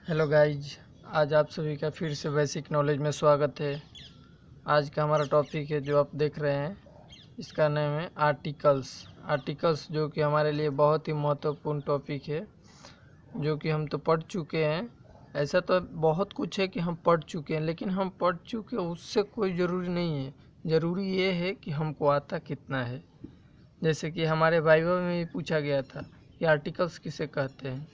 Hello guys, आज आप सभी का फिर से बेसिक नॉलेज में स्वागत है। आज का हमारा टॉपिक है जो आप देख रहे हैं, इसका नाम है आर्टिकल्स जो कि हमारे लिए बहुत ही महत्वपूर्ण टॉपिक है, जो कि हम तो पढ़ चुके हैं। ऐसा तो बहुत कुछ है कि हम पढ़ चुके हैं, लेकिन हम पढ़ चुके उससे कोई ज़रूरी नहीं है। ज़रूरी ये है कि हमको आता कितना है। जैसे कि हमारे वाइवा में भी पूछा गया था कि आर्टिकल्स किसे कहते हैं,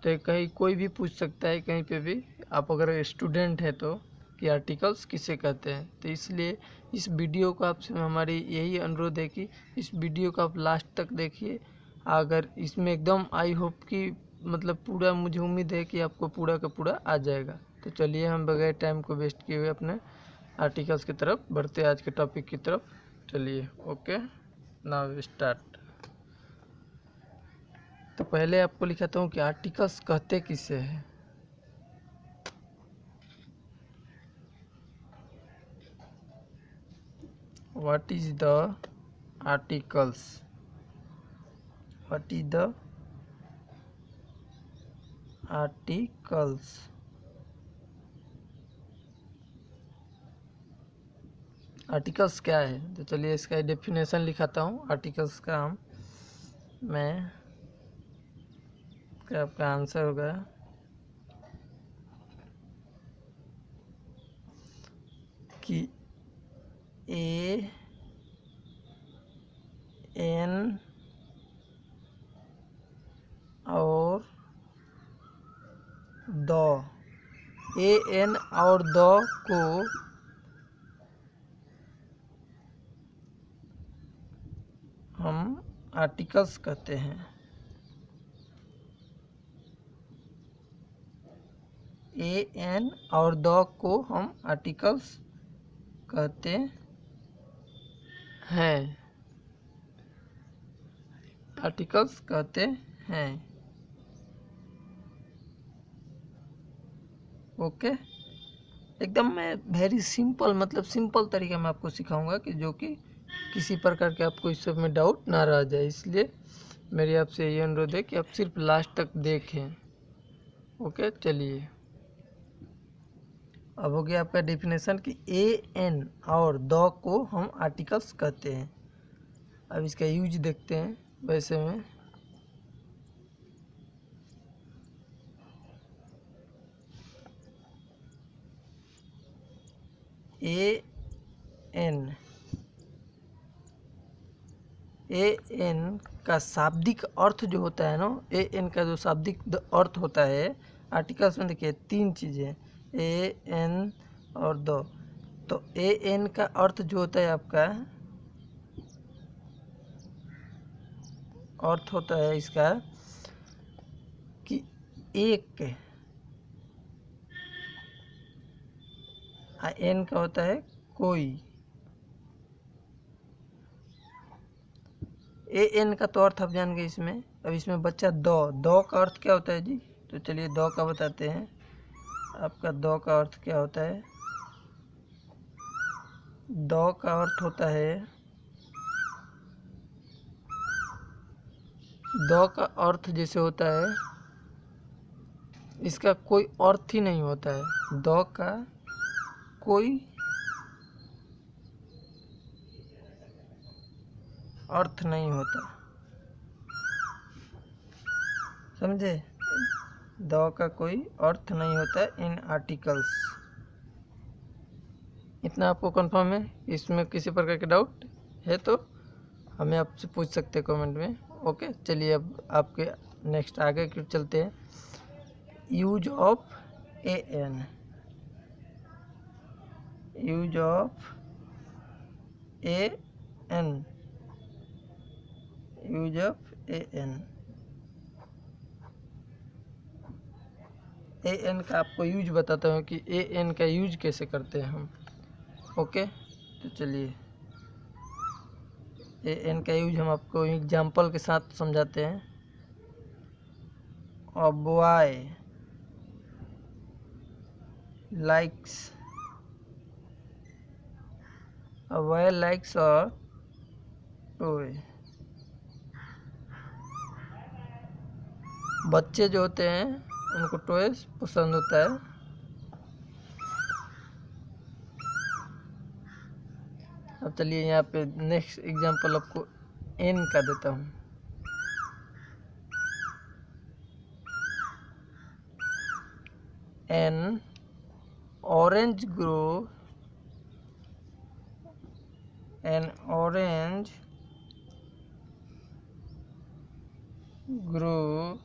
तो कहीं कोई भी पूछ सकता है कहीं पे भी, आप अगर स्टूडेंट हैं तो, कि आर्टिकल्स किसे कहते हैं। तो इसलिए इस वीडियो को आपसे हमारी यही अनुरोध है कि इस वीडियो को आप लास्ट तक देखिए। अगर इसमें एकदम आई होप कि मतलब पूरा, मुझे उम्मीद है कि आपको पूरा का पूरा आ जाएगा। तो चलिए हम बगैर टाइम को वेस्ट किए हुए अपने आर्टिकल्स की तरफ बढ़ते हैं, आज के टॉपिक की तरफ। चलिए, ओके, नाउ स्टार्ट। तो पहले आपको लिखाता हूँ कि आर्टिकल्स कहते किसे हैं। What is the articles? What is the articles? Articles क्या है? तो चलिए इसका डेफिनेशन लिखाता हूँ आर्टिकल्स का। मैं क्या आपका आंसर होगा कि ए एन और द, ए एन और द को हम आर्टिकल्स कहते हैं। ए एन और द को हम आर्टिकल्स कहते हैं, आर्टिकल्स कहते हैं। ओके, एकदम मैं वेरी सिंपल, मतलब सिंपल तरीके में आपको सिखाऊंगा कि जो कि किसी प्रकार के आपको इस सब में डाउट ना रह जाए। इसलिए मेरी आपसे ये अनुरोध है कि आप सिर्फ लास्ट तक देखें। ओके, चलिए, अब हो गया आपका डेफिनेशन कि ए एन और द को हम आर्टिकल्स कहते हैं। अब इसका यूज देखते हैं। वैसे में ए एन का शाब्दिक अर्थ जो होता है ना, ए एन का जो शाब्दिक अर्थ होता है आर्टिकल्स में, देखिए तीन चीज़ें, ए एन और द। तो ए एन का अर्थ जो होता है आपका, अर्थ होता है इसका कि एक, एन का होता है कोई। ए एन का तो अर्थ आप जान गए इसमें। अब इसमें बच्चा दो का अर्थ क्या होता है जी? तो चलिए दो का बताते हैं। आपका दो का अर्थ क्या होता है? दो का अर्थ होता है, दो का अर्थ जैसे होता है, इसका कोई अर्थ ही नहीं होता है। दो का कोई अर्थ नहीं होता, समझे? दो का कोई अर्थ नहीं होता इन आर्टिकल्स। इतना आपको कंफर्म है? इसमें किसी प्रकार के डाउट है तो हमें आपसे पूछ सकते हैं कमेंट में। ओके, चलिए अब आपके नेक्स्ट आगे की चलते हैं। Use of a an, use of a an, use of a an. A an का आपको यूज बताता हूँ कि ए एन का यूज कैसे करते हैं हम। ओके, तो चलिए ए एन का यूज हम आपको एग्जाम्पल के साथ समझाते हैं। A boy likes, a boy likes a toy। बच्चे जो होते हैं उनको टॉयज पसंद होता है। अब चलिए यहाँ पे नेक्स्ट एग्जांपल आपको एन का देता हूँ। N orange grow, N orange grow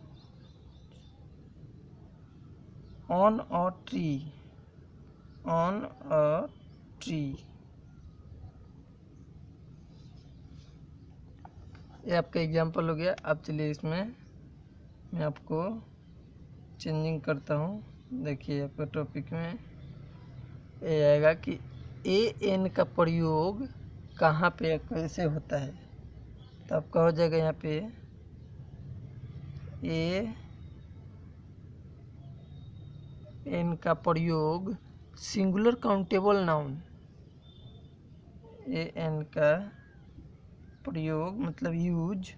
on a tree, on a tree। ये आपका एग्जाम्पल हो गया। अब चलिए इसमें मैं आपको चेंजिंग करता हूँ। देखिए आपका टॉपिक में ये आएगा कि ए एन का प्रयोग कहाँ पे कैसे होता है। तो आपका हो जाएगा यहाँ पे ए एन का प्रयोग singular countable noun, A an का प्रयोग मतलब यूज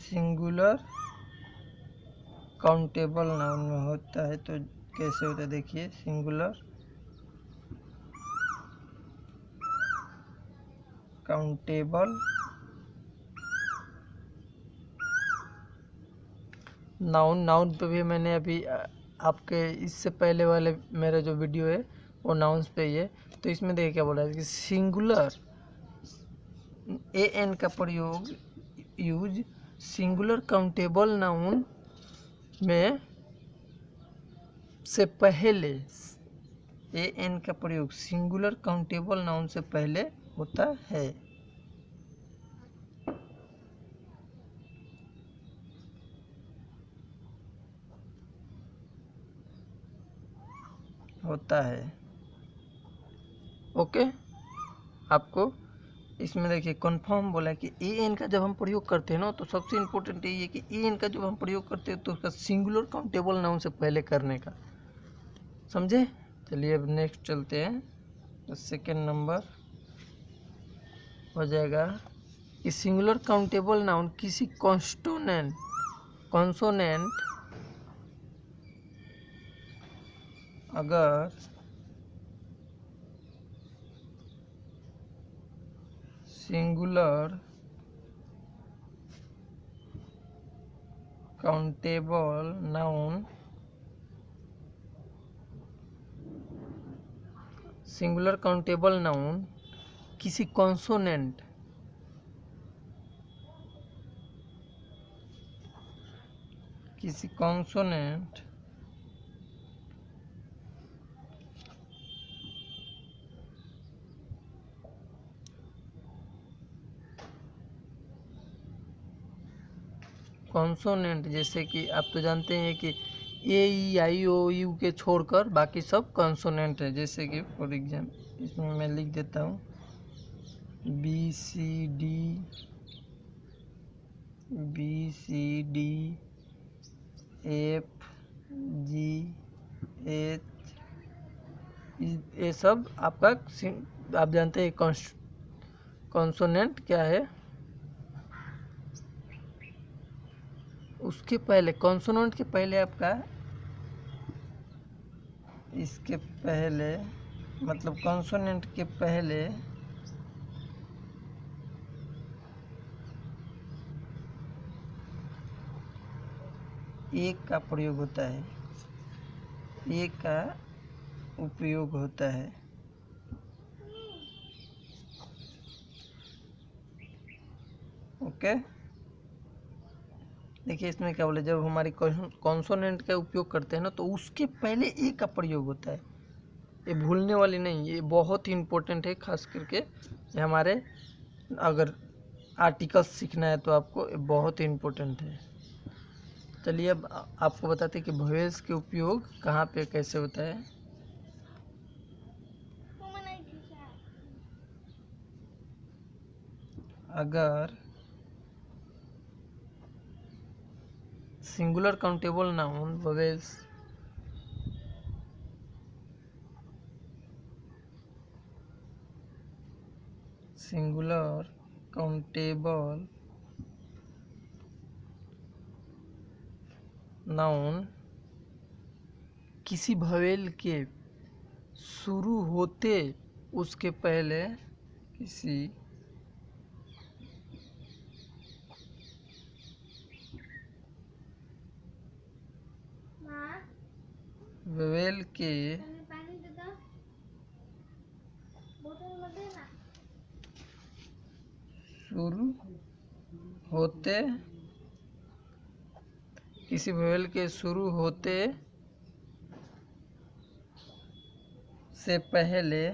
सिंगुलर काउंटेबल नाउन में होता है। तो कैसे होता है देखिए, सिंगुलर काउंटेबल नाउन। नाउन पे भी मैंने अभी आपके इससे पहले वाले मेरा जो वीडियो है वो नाउन्स पे ही है। तो इसमें देखिए क्या बोला है कि सिंगुलर ए एन का प्रयोग यूज सिंगुलर काउंटेबल नाउन में से पहले, ए एन का प्रयोग सिंगुलर काउंटेबल नाउन से पहले होता है। ओके। आपको इसमें देखिए कन्फर्म बोला है कि ए एन का जब हम प्रयोग करते हैं ना, तो सबसे इम्पोर्टेंट यही है कि ए एन का जब हम प्रयोग करते हैं तो उसका सिंगुलर काउंटेबल नाउन से पहले करने का, समझे। चलिए अब नेक्स्ट चलते हैं। तो सेकेंड नंबर हो जाएगा कि सिंगुलर काउंटेबल नाउन किसी कॉन्सोनेंट अगर सिंगुलर काउंटेबल नाउन किसी कॉन्सोनेंट जैसे कि आप तो जानते हैं कि ए ई आई ओ यू के छोड़कर बाकी सब कॉन्सोनेंट है। जैसे कि फॉर एग्जाम्पल इसमें मैं लिख देता हूँ B C D F G H, ये सब आपका आप जानते हैं कॉन्सोनेंट क्या है। उसके पहले कॉन्सोनेंट के पहले आपका इसके पहले मतलब कॉन्सोनेंट के पहले एक का प्रयोग होता है, एक का उपयोग होता है। ओके। देखिए इसमें क्या बोले, जब हमारी कॉन्सोनेंट का उपयोग करते हैं ना, तो उसके पहले ए का प्रयोग होता है। ये भूलने वाली नहीं, ये बहुत ही इम्पोर्टेंट है। खास करके ये हमारे अगर आर्टिकल्स सीखना है तो आपको ये बहुत ही इम्पोर्टेंट है। चलिए अब आपको बताते हैं कि वॉवेल्स के उपयोग कहाँ पे कैसे होता है। अगर singular countable noun vowels singular countable noun किसी भवेल के शुरू होते उसके पहले किसी ववेल के शुरू होते किसी ववेल के शुरू होते से पहले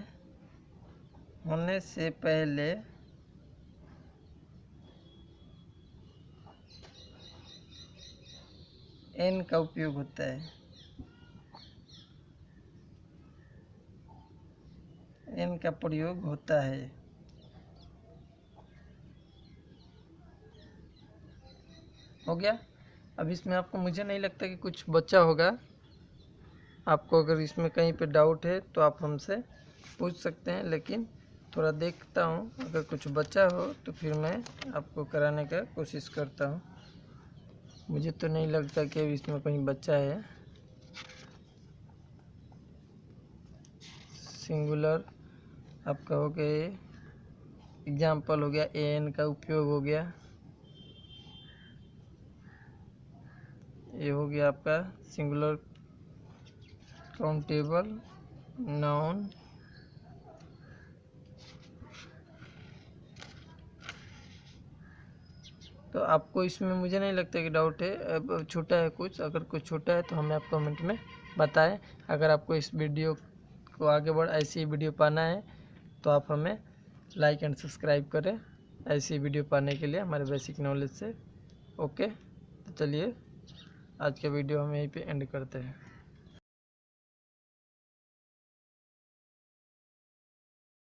होने से पहले एन का उपयोग होता है। एन का प्रयोग होता है। हो गया। अब इसमें आपको, मुझे नहीं लगता कि कुछ बचा होगा। आपको अगर इसमें कहीं पे डाउट है तो आप हमसे पूछ सकते हैं, लेकिन थोड़ा देखता हूँ, अगर कुछ बचा हो तो फिर मैं आपको कराने का कोशिश करता हूँ। मुझे तो नहीं लगता कि इसमें कहीं बचा है। सिंगुलर आपका हो गया, एग्जाम्पल हो गया, एन का उपयोग हो गया, ये हो गया आपका सिंगुलर काउंटेबल नाउन। तो आपको इसमें मुझे नहीं लगता कि डाउट है। अब छोटा है कुछ, अगर कुछ छोटा है तो हमें आप कमेंट में बताएं। अगर आपको इस वीडियो को आगे बढ़ ऐसी वीडियो पाना है तो आप हमें लाइक एंड सब्सक्राइब करें, ऐसी वीडियो पाने के लिए हमारे बेसिक नॉलेज से। ओके, तो चलिए आज का वीडियो हम यहीं पे एंड करते हैं।